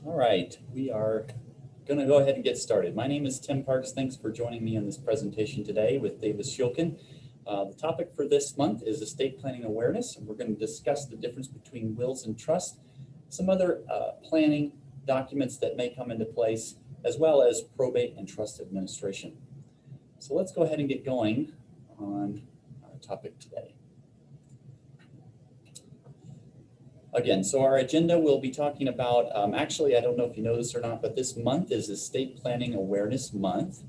All right, we are going to go ahead and get started. My name is Tim Parks. Thanks for joining me on this presentation today with Davis Shulkin. The topic for this month is estate planning awareness, and we're going to discuss the difference between wills and trust, some other planning documents that may come into place, as well as probate and trust administration. So let's go ahead and get going on our topic today. Again, so our agenda will be talking about, actually, I don't know if you know this or not, but this month is Estate Planning Awareness Month.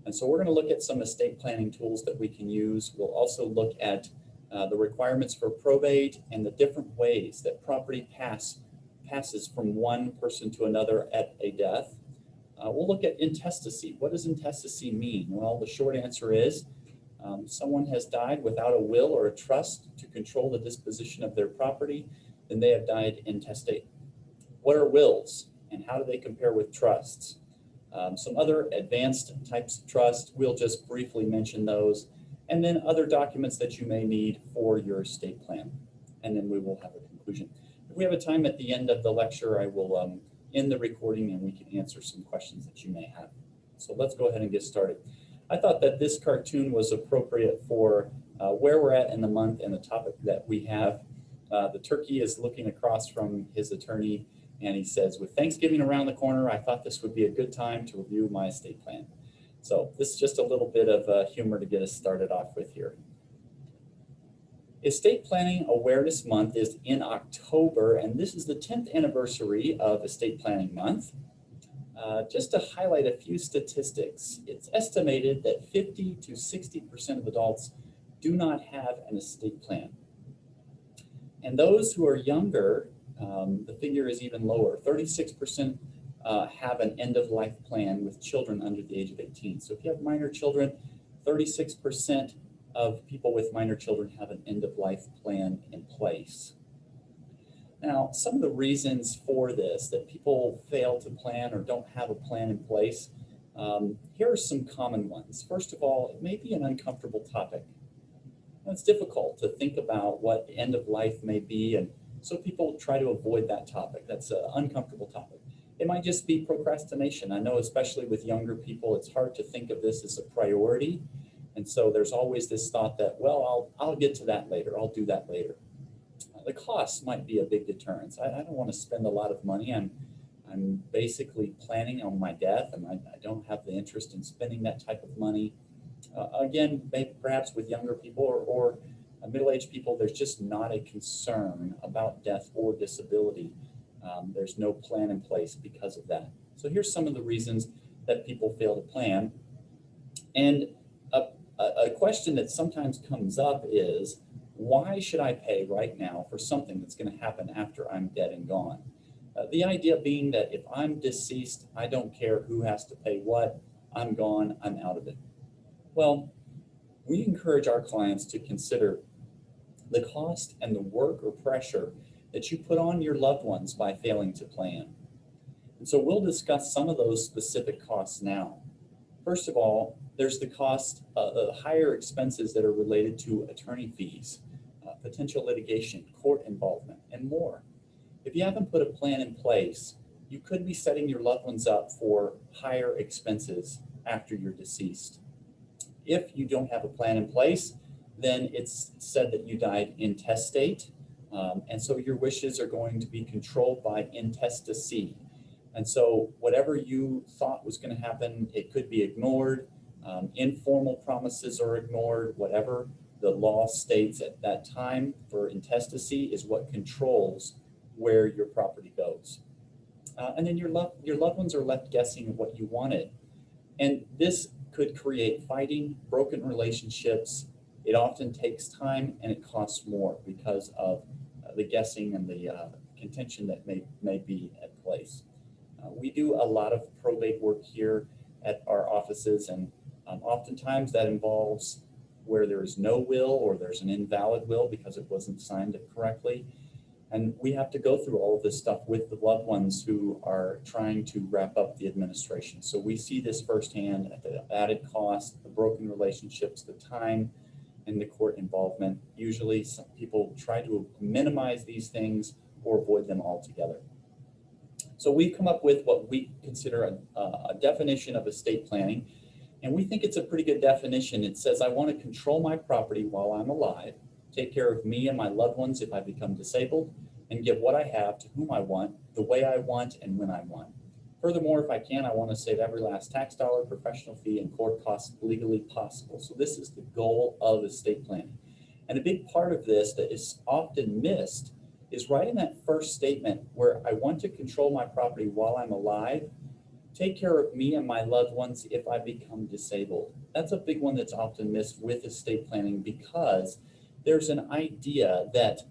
And so we're going to look at some estate planning tools that we can use. We'll also look at the requirements for probate and the different ways that property passes from one person to another at a death. We'll look at intestacy. What does intestacy mean? Well, the short answer is someone has died without a will or a trust to control the disposition of their property, then they have died intestate. What are wills and how do they compare with trusts? Some other advanced types of trust, we'll just briefly mention those, and then other documents that you may need for your estate plan. And then we will have a conclusion. If we have a time at the end of the lecture, I will end the recording and we can answer some questions that you may have. So let's go ahead and get started. I thought that this cartoon was appropriate for where we're at in the month and the topic that we have. The turkey is looking across from his attorney and he says, with Thanksgiving around the corner, I thought this would be a good time to review my estate plan. So this is just a little bit of humor to get us started off with here. Estate Planning Awareness Month is in October, and this is the 10th anniversary of Estate Planning Month. Just to highlight a few statistics, it's estimated that 50 to 60% of adults do not have an estate plan. And those who are younger, the figure is even lower. 36% have an end-of-life plan with children under the age of 18. So if you have minor children, 36% of people with minor children have an end-of-life plan in place. Now, some of the reasons for this, that people fail to plan or don't have a plan in place, here are some common ones. First of all, it may be an uncomfortable topic. It's difficult to think about what the end of life may be, and so people try to avoid that topic. That's an uncomfortable topic. It might just be procrastination. I know especially with younger people, it's hard to think of this as a priority, and so there's always this thought that, well, I'll get to that later. I'll do that later. The cost might be a big deterrence. I don't want to spend a lot of money. I'm basically planning on my death, and I don't have the interest in spending that type of money. Again, maybe perhaps with younger people or middle-aged people, there's just not a concern about death or disability. There's no plan in place because of that. So here's some of the reasons that people fail to plan. And a question that sometimes comes up is, why should I pay right now for something that's going to happen after I'm dead and gone? The idea being that if I'm deceased, I don't care who has to pay what. I'm gone, I'm out of it. Well, we encourage our clients to consider the cost and the work or pressure that you put on your loved ones by failing to plan. And so we'll discuss some of those specific costs now. First of all, there's the cost of higher expenses that are related to attorney fees, potential litigation, court involvement, and more. If you haven't put a plan in place, you could be setting your loved ones up for higher expenses after you're deceased. If you don't have a plan in place, then it's said that you died intestate, and so your wishes are going to be controlled by intestacy. And so whatever you thought was going to happen, it could be ignored. Informal promises are ignored. Whatever the law states at that time for intestacy is what controls where your property goes. And then your loved ones are left guessing what you wanted. And this could create fighting, broken relationships. It often takes time and it costs more because of the guessing and the contention that may be at place. We do a lot of probate work here at our offices, and oftentimes that involves where there is no will or there's an invalid will because it wasn't signed correctly. And we have to go through all of this stuff with the loved ones who are trying to wrap up the administration. So we see this firsthand at the added cost, the broken relationships, the time, and the court involvement. Usually some people try to minimize these things or avoid them altogether. So we've come up with what we consider a definition of estate planning, and we think it's a pretty good definition. It says, I want to control my property while I'm alive, take care of me and my loved ones if I become disabled, and give what I have to whom I want, the way I want, and when I want. Furthermore, if I can, I want to save every last tax dollar, professional fee, and court costs legally possible. So this is the goal of estate planning. And a big part of this that is often missed is right in that first statement where I want to control my property while I'm alive, take care of me and my loved ones if I become disabled. That's a big one that's often missed with estate planning, because there's an idea that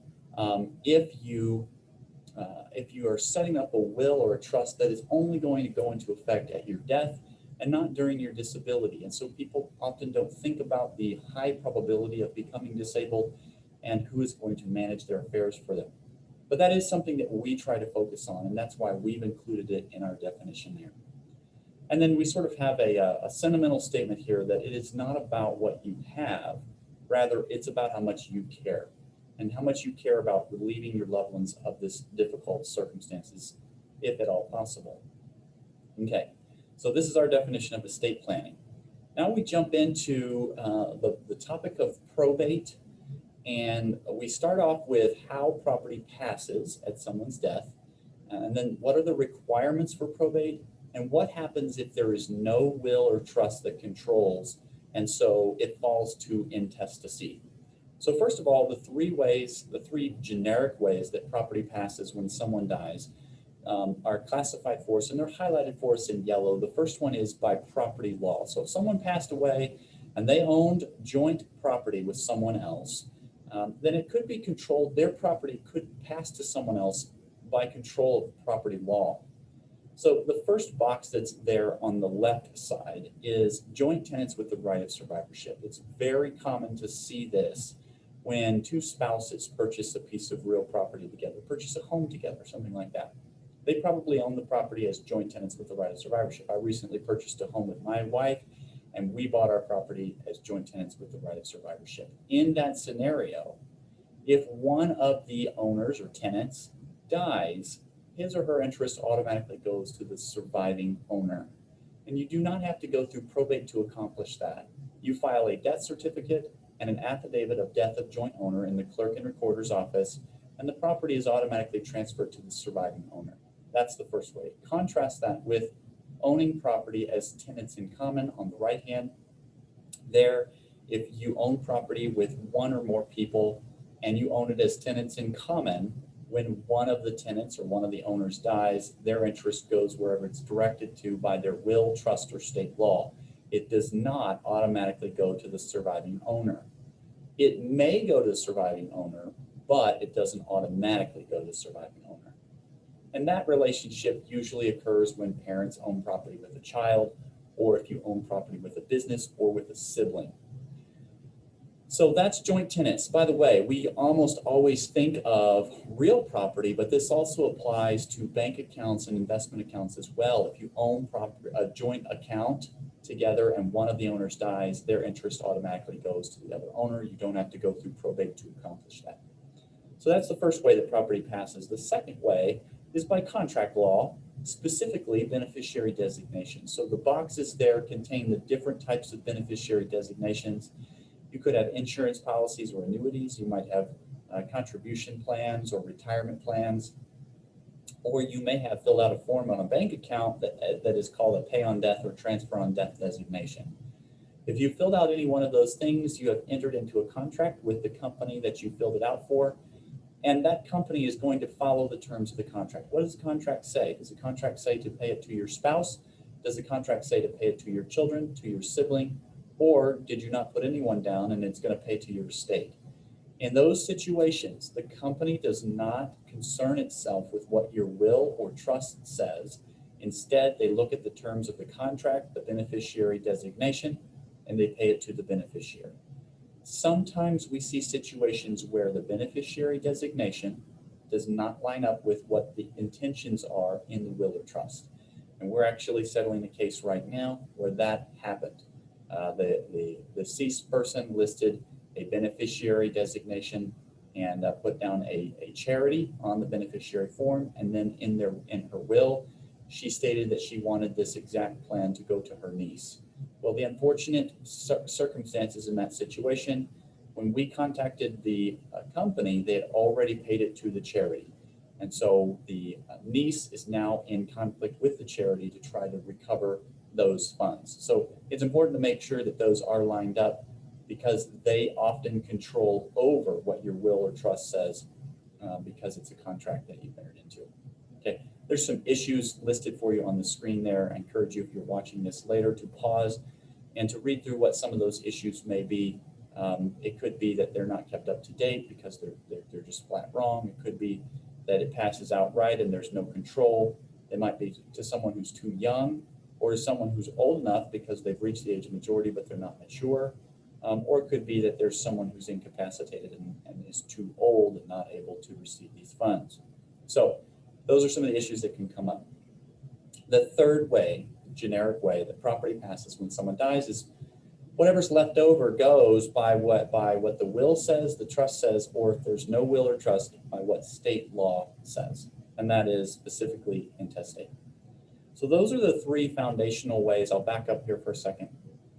if you are setting up a will or a trust, that is only going to go into effect at your death and not during your disability. And so people often don't think about the high probability of becoming disabled and who is going to manage their affairs for them. But that is something that we try to focus on, and that's why we've included it in our definition there. And then we sort of have a sentimental statement here that it is not about what you have, rather it's about how much you care and how much you care about relieving your loved ones of this difficult circumstances, if at all possible. Okay, so this is our definition of estate planning. Now we jump into the topic of probate, and we start off with how property passes at someone's death, and then what are the requirements for probate, and what happens if there is no will or trust that controls, and so it falls to intestacy. So first of all, the three generic ways that property passes when someone dies are classified for us, and they're highlighted for us in yellow. The first one is by property law. So if someone passed away and they owned joint property with someone else, then it could be controlled, their property could pass to someone else by control of property law. So the first box that's there on the left side is joint tenants with the right of survivorship. It's very common to see this when two spouses purchase a piece of real property together, purchase a home together, something like that. They probably own the property as joint tenants with the right of survivorship. I recently purchased a home with my wife, and we bought our property as joint tenants with the right of survivorship. In that scenario, if one of the owners or tenants dies, his or her interest automatically goes to the surviving owner. And you do not have to go through probate to accomplish that. You file a death certificate and an affidavit of death of joint owner in the clerk and recorder's office, and the property is automatically transferred to the surviving owner. That's the first way. Contrast that with owning property as tenants in common on the right hand. There, if you own property with one or more people and you own it as tenants in common, when one of the tenants or one of the owners dies, their interest goes wherever it's directed to by their will, trust, or state law. It does not automatically go to the surviving owner. It may go to the surviving owner, but it doesn't automatically go to the surviving owner. And that relationship usually occurs when parents own property with a child, or if you own property with a business or with a sibling. So that's joint tenants. By the way, we almost always think of real property, but this also applies to bank accounts and investment accounts as well. If you own a joint account together and one of the owners dies, their interest automatically goes to the other owner. You don't have to go through probate to accomplish that. So that's the first way that property passes. The second way is by contract law, specifically beneficiary designation. So the boxes there contain the different types of beneficiary designations. You could have insurance policies or annuities. You might have contribution plans or retirement plans. Or you may have filled out a form on a bank account that is called a pay on death or transfer on death designation. If you filled out any one of those things, you have entered into a contract with the company that you filled it out for, and that company is going to follow the terms of the contract. What does the contract say? Does the contract say to pay it to your spouse? Does the contract say to pay it to your children, to your sibling? Or did you not put anyone down and it's going to pay to your estate? In those situations, the company does not concern itself with what your will or trust says. Instead, they look at the terms of the contract, the beneficiary designation, and they pay it to the beneficiary. Sometimes we see situations where the beneficiary designation does not line up with what the intentions are in the will or trust. And we're actually settling a case right now where that happened. The deceased person listed a beneficiary designation and put down a charity on the beneficiary form. And then in her will, she stated that she wanted this exact plan to go to her niece. Well, the unfortunate circumstances in that situation, when we contacted the company, they had already paid it to the charity. And so the niece is now in conflict with the charity to try to recover those funds. So it's important to make sure that those are lined up, because they often control over what your will or trust says, because it's a contract that you've entered into. Okay, there's some issues listed for you on the screen there. I encourage you, if you're watching this later, to pause and to read through what some of those issues may be. It could be that they're not kept up to date because they're just flat wrong. It could be that it passes outright and there's no control. It might be to someone who's too young, or to someone who's old enough because they've reached the age of majority but they're not mature. Or it could be that there's someone who's incapacitated and is too old and not able to receive these funds. So those are some of the issues that can come up. The third way, generic way that property passes when someone dies, is whatever's left over goes by what the will says, the trust says, or if there's no will or trust, by what state law says. And that is specifically intestate. So those are the three foundational ways, I'll back up here for a second,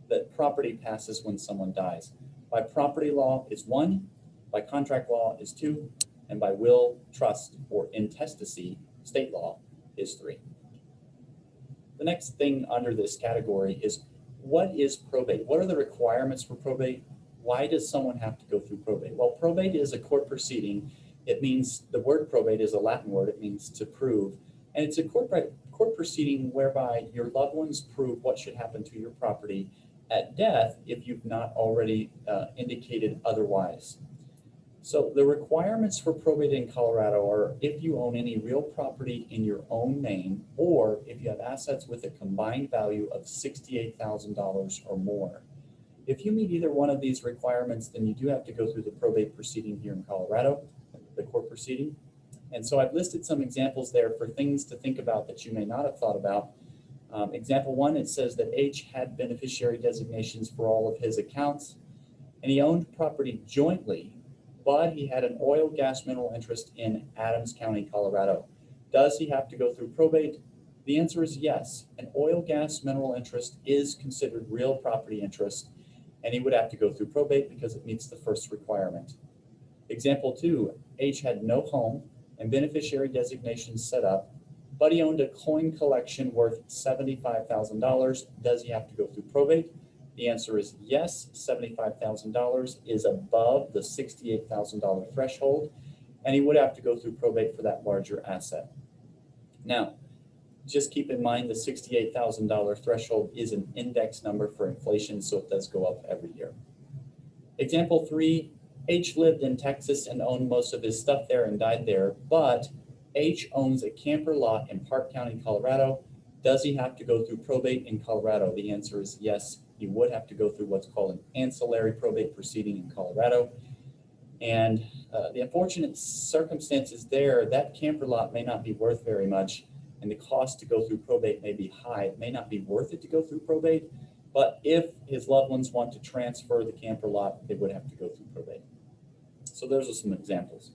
that property passes when someone dies. By property law is 1, by contract law is 2, and by will, trust, or intestacy, state law, is 3. The next thing under this category is, what is probate? What are the requirements for probate? Why does someone have to go through probate? Well, probate is a court proceeding. It means, the word probate is a Latin word, it means to prove. And it's a court proceeding whereby your loved ones prove what should happen to your property at death if you've not already indicated otherwise. So the requirements for probate in Colorado are if you own any real property in your own name, or if you have assets with a combined value of $68,000 or more. If you meet either one of these requirements, then you do have to go through the probate proceeding here in Colorado, the court proceeding. And so I've listed some examples there for things to think about that you may not have thought about. Example 1, it says that H had beneficiary designations for all of his accounts, and he owned property jointly, but he had an oil, gas, mineral interest in Adams County, Colorado. Does he have to go through probate? The answer is yes. An oil, gas, mineral interest is considered real property interest, and he would have to go through probate because it meets the first requirement. Example 2, H had no home and beneficiary designations set up, but he owned a coin collection worth $75,000. Does he have to go through probate? The answer is yes. $75,000 is above the $68,000 threshold, and he would have to go through probate for that larger asset. Now, just keep in mind the $68,000 threshold is an index number for inflation, so it does go up every year. Example 3, H lived in Texas and owned most of his stuff there and died there, but H owns a camper lot in Park County, Colorado. Does he have to go through probate in Colorado? The answer is yes. He would have to go through what's called an ancillary probate proceeding in Colorado. And the unfortunate circumstances there, that camper lot may not be worth very much, and the cost to go through probate may be high. It may not be worth it to go through probate, but if his loved ones want to transfer the camper lot, they would have to go through probate. So those are some examples.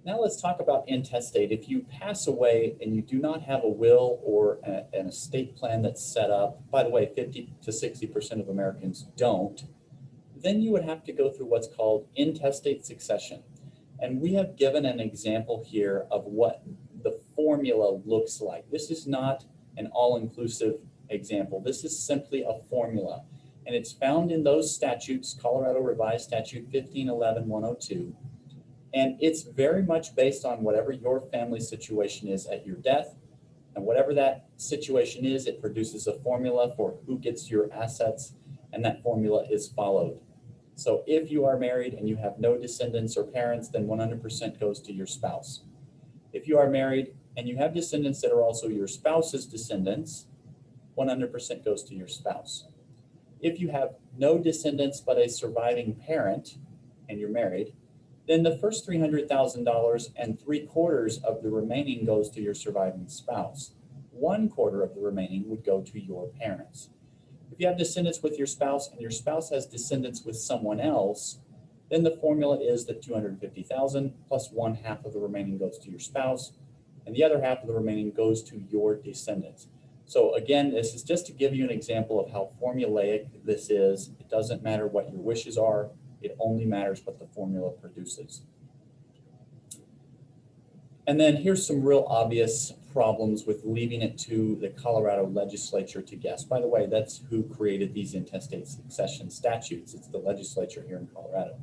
Now let's talk about intestate. If you pass away and you do not have a will or an estate plan that's set up, by the way, 50 to 60% of Americans don't, then you would have to go through what's called intestate succession. And we have given an example here of what the formula looks like. This is not an all-inclusive example. This is simply a formula. And it's found in those statutes, Colorado Revised Statute 1511-102. And it's very much based on whatever your family situation is at your death. And whatever that situation is, it produces a formula for who gets your assets, and that formula is followed. So if you are married and you have no descendants or parents, then 100% goes to your spouse. If you are married and you have descendants that are also your spouse's descendants, 100% goes to your spouse. If you have no descendants but a surviving parent and you're married, then the first $300,000 and 3/4 of the remaining goes to your surviving spouse. 1/4 of the remaining would go to your parents. If you have descendants with your spouse and your spouse has descendants with someone else, then the formula is that 250,000 plus 1/2 of the remaining goes to your spouse, and the other half of the remaining goes to your descendants. So again, this is just to give you an example of how formulaic this is. It doesn't matter what your wishes are, it only matters what the formula produces. And then here's some real obvious problems with leaving it to the Colorado legislature to guess. By the way, that's who created these intestate succession statutes. It's the legislature here in Colorado.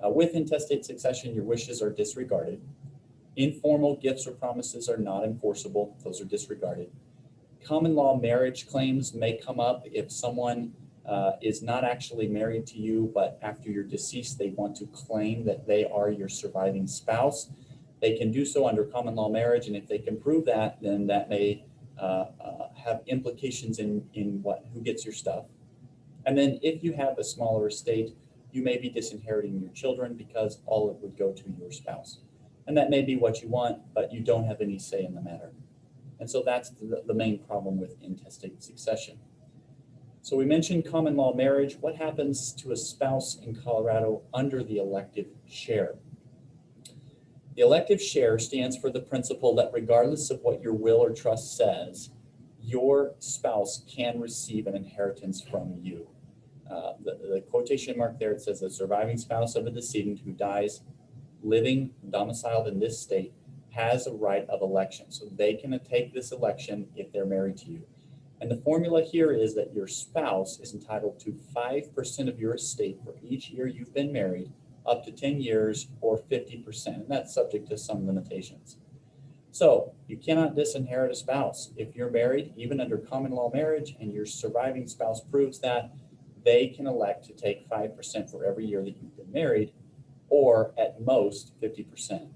With intestate succession, your wishes are disregarded. Informal gifts or promises are not enforceable. Those are disregarded. Common law marriage claims may come up if someone is not actually married to you, but after you're deceased, they want to claim that they are your surviving spouse. They can do so under common law marriage, and if they can prove that, then that may have implications in who gets your stuff. And then if you have a smaller estate, you may be disinheriting your children because all it would go to your spouse. And that may be what you want, but you don't have any say in the matter. And so that's the main problem with intestate succession. So we mentioned common law marriage. What happens to a spouse in Colorado under the elective share? The elective share stands for the principle that regardless of what your will or trust says, your spouse can receive an inheritance from you. The quotation mark there, it says the surviving spouse of a decedent who dies living, domiciled in this state, has a right of election. So they can take this election if they're married to you. And the formula here is that your spouse is entitled to 5% of your estate for each year you've been married, up to 10 years, or 50%. And that's subject to some limitations. So you cannot disinherit a spouse. If you're married, even under common law marriage, and your surviving spouse proves that, they can elect to take 5% for every year that you've been married, or at most 50%.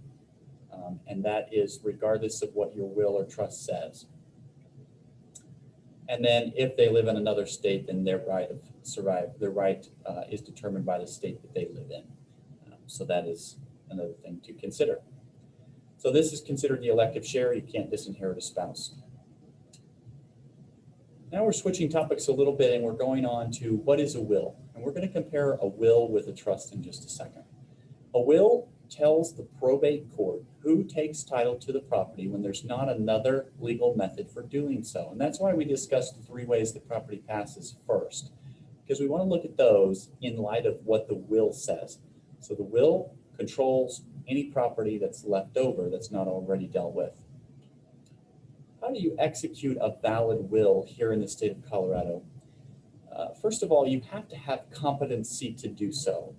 And that is regardless of what your will or trust says. And then if they live in another state, then their right is determined by the state that they live in. So that is another thing to consider. So this is considered the elective share. You can't disinherit a spouse. Now we're switching topics a little bit, and we're going on to what is a will. And we're going to compare a will with a trust in just a second. A will tells the probate court who takes title to the property when there's not another legal method for doing so. And that's why we discussed the 3 ways the property passes first, because we want to look at those in light of what the will says. So the will controls any property that's left over that's not already dealt with. How do you execute a valid will here in the state of Colorado? First of all, you have to have competency to do so.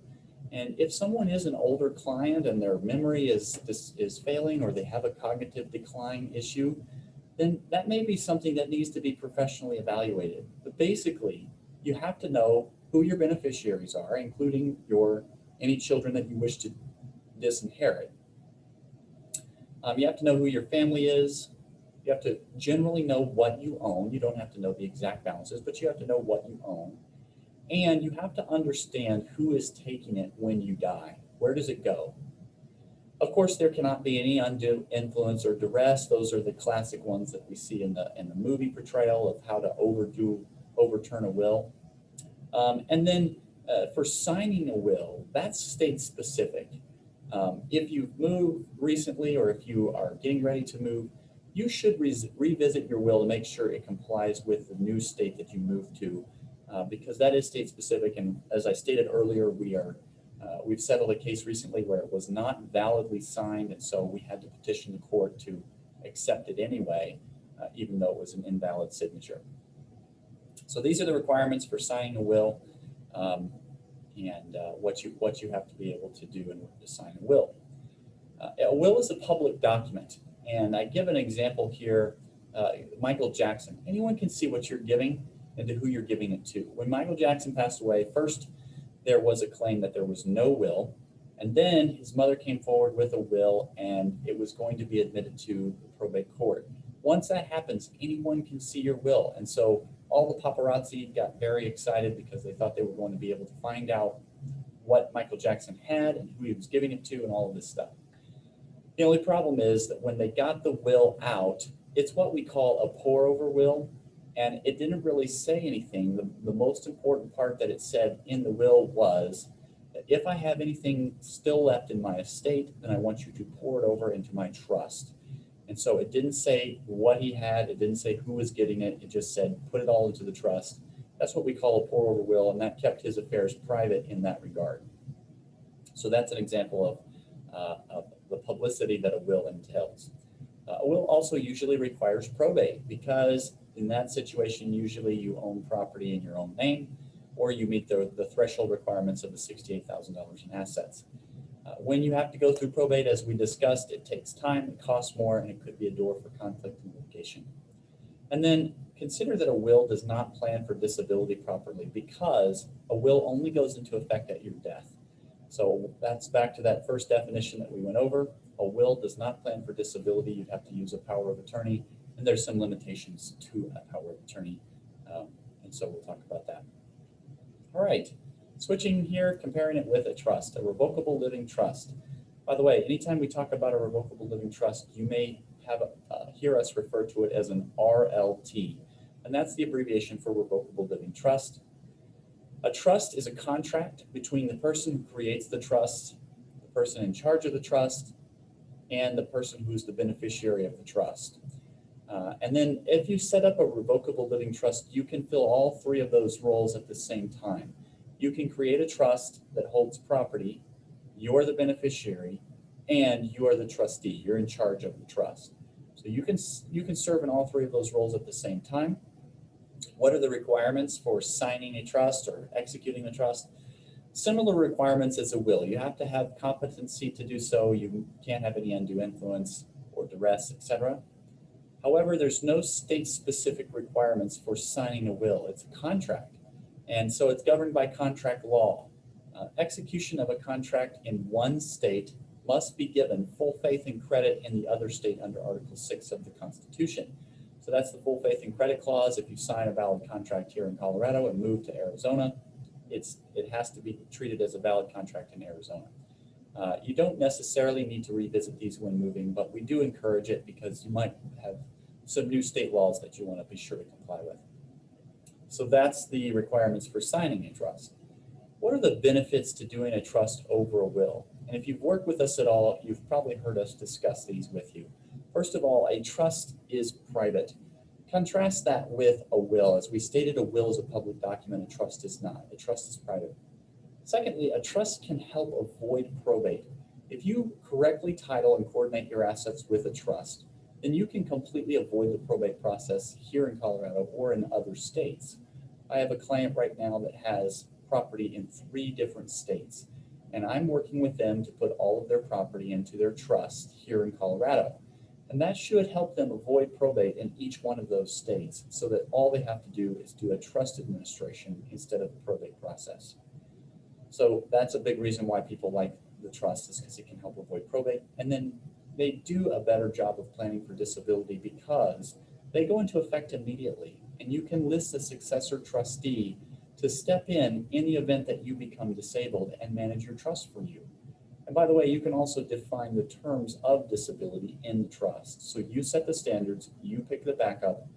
And if someone is an older client and their memory is failing, or they have a cognitive decline issue, then that may be something that needs to be professionally evaluated. But basically, you have to know who your beneficiaries are, including any children that you wish to disinherit. You have to know who your family is. You have to generally know what you own. You don't have to know the exact balances, but you have to know what you own. And you have to understand who is taking it when you die. Where does it go? Of course, there cannot be any undue influence or duress. Those are the classic ones that we see in the movie portrayal of how to overturn a will. And then for signing a will, that's state specific. If you've moved recently, or if you are getting ready to move, you should revisit your will to make sure it complies with the new state that you moved to. Because that is state specific, and as I stated earlier, we've settled a case recently where it was not validly signed, and so we had to petition the court to accept it anyway, even though it was an invalid signature. So these are the requirements for signing a will, and what you have to be able to do in order to sign a will. A will is a public document, and I give an example here. Michael Jackson. Anyone can see what you're giving and to who you're giving it to. When Michael Jackson passed away, first there was a claim that there was no will, and then his mother came forward with a will, and it was going to be admitted to the probate court. Once that happens, anyone can see your will, and so all the paparazzi got very excited because they thought they were going to be able to find out what Michael Jackson had and who he was giving it to and all of this stuff. The only problem is that when they got the will out, it's what we call a pour-over will, and it didn't really say anything. The most important part that it said in the will was that if I have anything still left in my estate, then I want you to pour it over into my trust. And so it didn't say what he had, it didn't say who was getting it, it just said put it all into the trust. That's what we call a pour over will, and that kept his affairs private in that regard. So that's an example of the publicity that a will entails. A will also usually requires probate because in that situation, usually you own property in your own name or you meet the threshold requirements of the $68,000 in assets. When you have to go through probate, as we discussed, it takes time, it costs more, and it could be a door for conflict and litigation. And then consider that a will does not plan for disability properly because a will only goes into effect at your death. So that's back to that first definition that we went over. A will does not plan for disability. You'd have to use a power of attorney, and there's some limitations to a power of attorney. And so we'll talk about that. All right, switching here, comparing it with a trust, a revocable living trust. By the way, anytime we talk about a revocable living trust, you may have hear us refer to it as an RLT, and that's the abbreviation for revocable living trust. A trust is a contract between the person who creates the trust, the person in charge of the trust, and the person who's the beneficiary of the trust. And then if you set up a revocable living trust, you can fill all three of those roles at the same time. You can create a trust that holds property, you're the beneficiary, and you are the trustee. You're in charge of the trust. So you can serve in all three of those roles at the same time. What are the requirements for signing a trust or executing a trust? Similar requirements as a will. You have to have competency to do so. You can't have any undue influence or duress, etc. However, there's no state-specific requirements for signing a will. It's a contract, and so it's governed by contract law. Execution of a contract in one state must be given full faith and credit in the other state under Article 6 of the Constitution. So that's the full faith and credit clause. If you sign a valid contract here in Colorado and move to Arizona, it has to be treated as a valid contract in Arizona. You don't necessarily need to revisit these when moving, but we do encourage it because you might have some new state laws that you want to be sure to comply with. So that's the requirements for signing a trust. What are the benefits to doing a trust over a will? And if you've worked with us at all, you've probably heard us discuss these with you. First of all, a trust is private. Contrast that with a will. As we stated, a will is a public document, a trust is not. A trust is private. Secondly, a trust can help avoid probate. If you correctly title and coordinate your assets with a trust, then you can completely avoid the probate process here in Colorado or in other states. I have a client right now that has property in 3 different states, and I'm working with them to put all of their property into their trust here in Colorado. And that should help them avoid probate in each one of those states so that all they have to do is do a trust administration instead of the probate process. So that's a big reason why people like the trust, is because it can help avoid probate. And then they do a better job of planning for disability because they go into effect immediately. And you can list a successor trustee to step in the event that you become disabled and manage your trust for you. And by the way, you can also define the terms of disability in the trust. So you set the standards, you pick the backup,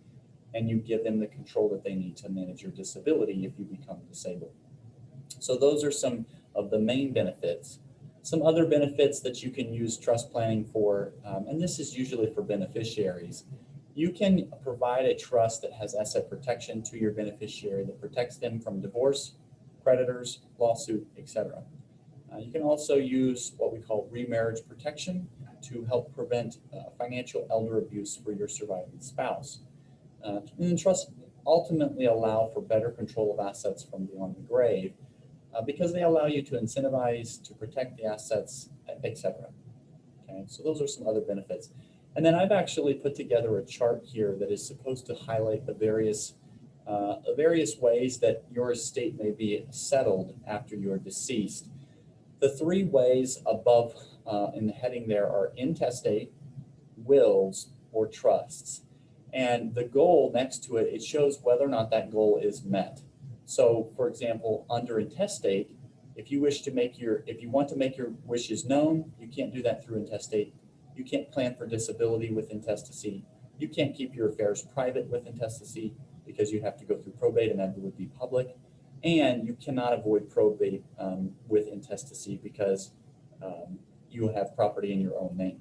and you give them the control that they need to manage your disability if you become disabled. So those are some of the main benefits. Some other benefits that you can use trust planning for, and this is usually for beneficiaries. You can provide a trust that has asset protection to your beneficiary that protects them from divorce, creditors, lawsuit, etc. You can also use what we call remarriage protection to help prevent financial elder abuse for your surviving spouse. And trusts ultimately allow for better control of assets from beyond the grave because they allow you to incentivize, to protect the assets, etc. Okay, so those are some other benefits. And then I've actually put together a chart here that is supposed to highlight the various ways that your estate may be settled after you are deceased. The 3 ways above in the heading there are intestate, wills, or trusts. And the goal next to it, it shows whether or not that goal is met. So for example, under intestate, if you want to make your wishes known, you can't do that through intestate. You can't plan for disability with intestacy. You can't keep your affairs private with intestacy because you have to go through probate and that would be public. And you cannot avoid probate with intestacy because you have property in your own name.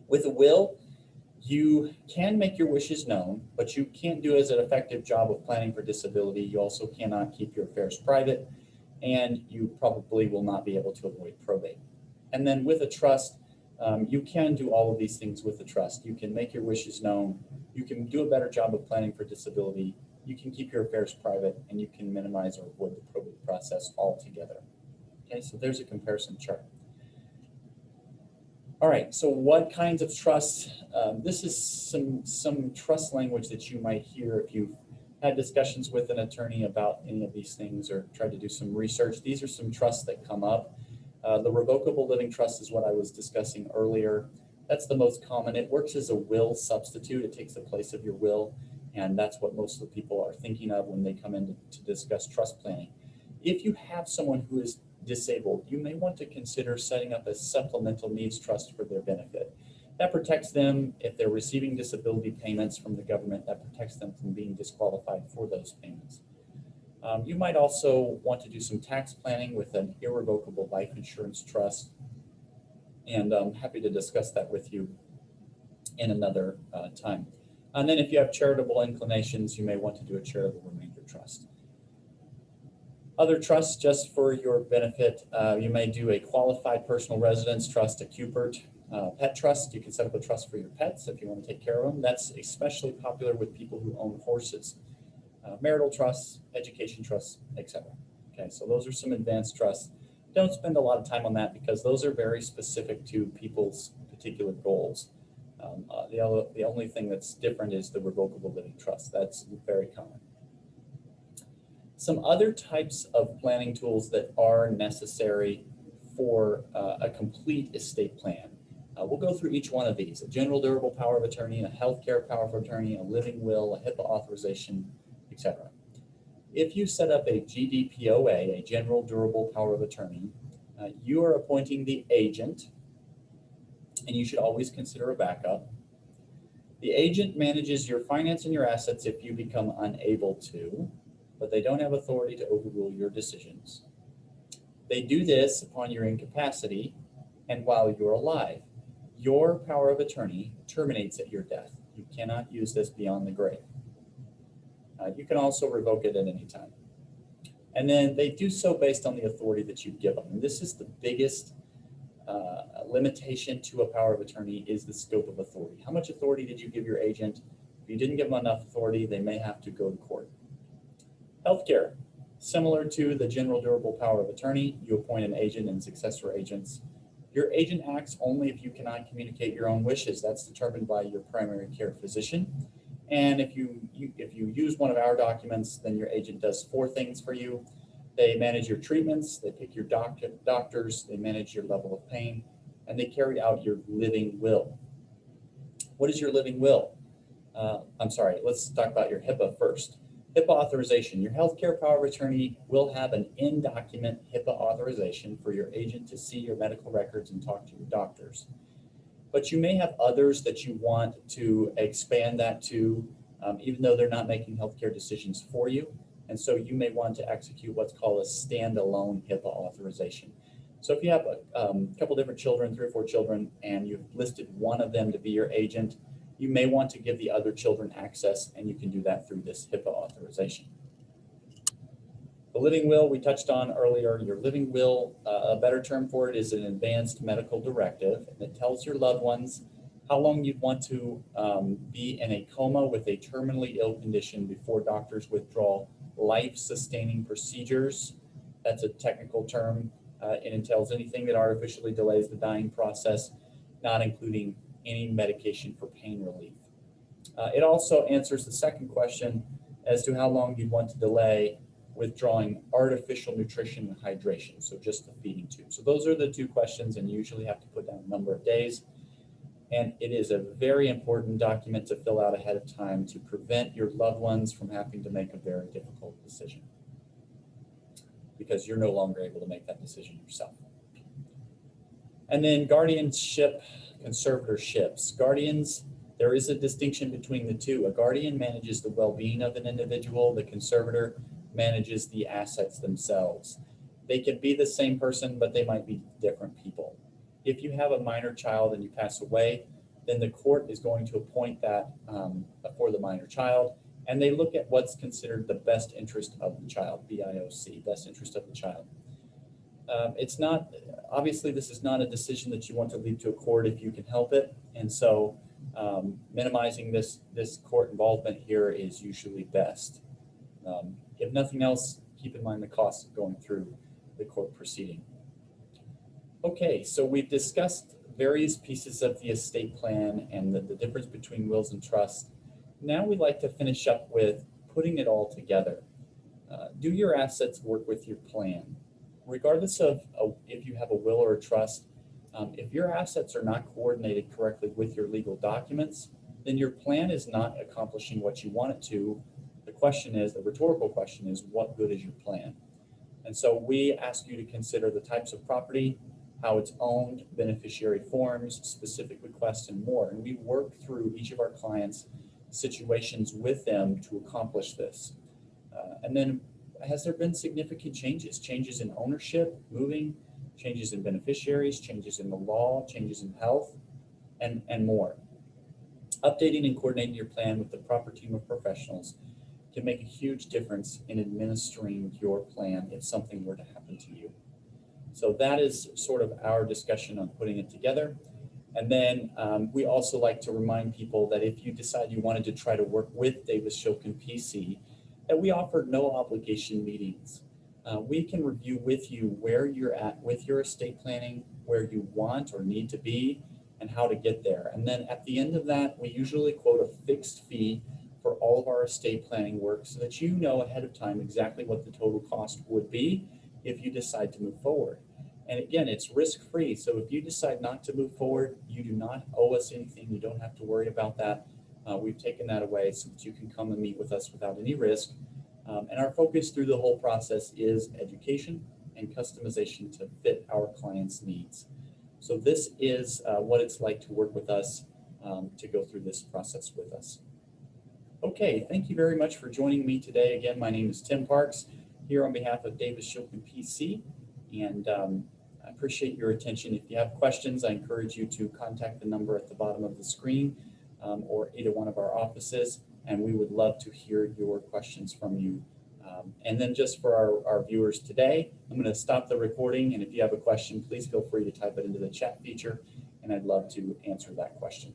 With a will, you can make your wishes known, but you can't do as an effective job of planning for disability. You also cannot keep your affairs private, and you probably will not be able to avoid probate. And then with a trust, you can do all of these things with a trust. You can make your wishes known, you can do a better job of planning for disability, you can keep your affairs private, and you can minimize or avoid the probate process altogether. Okay, so there's a comparison chart. All right, so what kinds of trusts? This is some trust language that you might hear if you've had discussions with an attorney about any of these things or tried to do some research. These are some trusts that come up. The revocable living trust is what I was discussing earlier. That's the most common. It works as a will substitute. It takes the place of your will, and that's what most of the people are thinking of when they come in to discuss trust planning. If you have someone who is disabled, you may want to consider setting up a supplemental needs trust for their benefit. That protects them if they're receiving disability payments from the government. That protects them from being disqualified for those payments. You might also want to do some tax planning with an irrevocable life insurance trust, and I'm happy to discuss that with you in another time. And then if you have charitable inclinations, you may want to do a charitable remainder trust. Other trusts, just for your benefit, you may do a qualified personal residence trust, a CUPERT, pet trust. You can set up a trust for your pets if you want to take care of them. That's especially popular with people who own horses. Marital trusts, education trusts, etc. Okay, so those are some advanced trusts. Don't spend a lot of time on that because those are very specific to people's particular goals. The only thing that's different is the revocable living trust. That's very common. Some other types of planning tools that are necessary for a complete estate plan. We'll go through each one of these: a general durable power of attorney, a healthcare power of attorney, a living will, a HIPAA authorization, etc. If you set up a GDPOA, a general durable power of attorney, you are appointing the agent, and you should always consider a backup. The agent manages your finance and your assets if you become unable to, but they don't have authority to overrule your decisions. They do this upon your incapacity and while you're alive. Your power of attorney terminates at your death. You cannot use this beyond the grave. You can also revoke it at any time. And then they do so based on the authority that you give them. And this is the biggest limitation to a power of attorney, is the scope of authority. How much authority did you give your agent? If you didn't give them enough authority, they may have to go to court. Healthcare, similar to the general durable power of attorney, you appoint an agent and successor agents. Your agent acts only if you cannot communicate your own wishes. That's determined by your primary care physician. And if you use one of our documents, then your agent does 4 things for you. They manage your treatments, they pick your doctors, they manage your level of pain, and they carry out your living will. What is your living will? Let's talk about your HIPAA first. HIPAA authorization. Your healthcare power of attorney will have an in-document HIPAA authorization for your agent to see your medical records and talk to your doctors. But you may have others that you want to expand that to, even though they're not making healthcare decisions for you. And so you may want to execute what's called a standalone HIPAA authorization. So if you have a couple different children, 3 or 4 children, and you've listed one of them to be your agent, you may want to give the other children access, and you can do that through this HIPAA authorization. The living will we touched on earlier. Your living will, a better term for it is an advanced medical directive, and it tells your loved ones how long you'd want to be in a coma with a terminally ill condition before doctors withdraw life-sustaining procedures. That's a technical term. It entails anything that artificially delays the dying process, not including any medication for pain relief. It also answers the second question as to how long you'd want to delay withdrawing artificial nutrition and hydration, so just the feeding tube. So those are the 2 questions, and you usually have to put down a number of days. And it is a very important document to fill out ahead of time to prevent your loved ones from having to make a very difficult decision, because you're no longer able to make that decision yourself. And then guardianship, conservatorships. Guardians, there is a distinction between the 2. A guardian manages the well-being of an individual. The conservator manages the assets themselves. They can be the same person, but they might be different people. If you have a minor child and you pass away, then the court is going to appoint that for the minor child, and they look at what's considered the best interest of the child, BIOC, best interest of the child. It's not, obviously this is not a decision that you want to leave to a court if you can help it. And so minimizing this court involvement here is usually best. If nothing else, keep in mind the cost of going through the court proceeding. Okay, so we've discussed various pieces of the estate plan and the difference between wills and trusts. Now we'd like to finish up with putting it all together. Do your assets work with your plan? Regardless of if you have a will or a trust, if your assets are not coordinated correctly with your legal documents, then your plan is not accomplishing what you want it to. The rhetorical question is, what good is your plan? And so we ask you to consider the types of property, how it's owned, beneficiary forms, specific requests, and more. And we work through each of our clients' situations with them to accomplish this. And then has there been significant changes in ownership, moving, changes in beneficiaries, changes in the law, changes in health, and more? Updating and coordinating your plan with the proper team of professionals can make a huge difference in administering your plan if something were to happen to you. So that is sort of our discussion on putting it together. And then we also like to remind people that if you decide you wanted to try to work with Davis Shilkin PC, that we offer no obligation meetings. We can review with you where you're at with your estate planning, where you want or need to be, and how to get there. And then at the end of that, we usually quote a fixed fee for all of our estate planning work so that you know ahead of time exactly what the total cost would be if you decide to move forward. And again, it's risk-free. So if you decide not to move forward, you do not owe us anything. You don't have to worry about that. We've taken that away so that you can come and meet with us without any risk. And our focus through the whole process is education and customization to fit our clients' needs. So this is what it's like to work with us, to go through this process with us. Okay, thank you very much for joining me today. Again, my name is Tim Parks, here on behalf of Davis Shilkin PC, and I appreciate your attention. If you have questions, I encourage you to contact the number at the bottom of the screen or either one of our offices, and we would love to hear your questions from you. And then just for our viewers today, I'm going to stop the recording, and if you have a question, please feel free to type it into the chat feature, and I'd love to answer that question.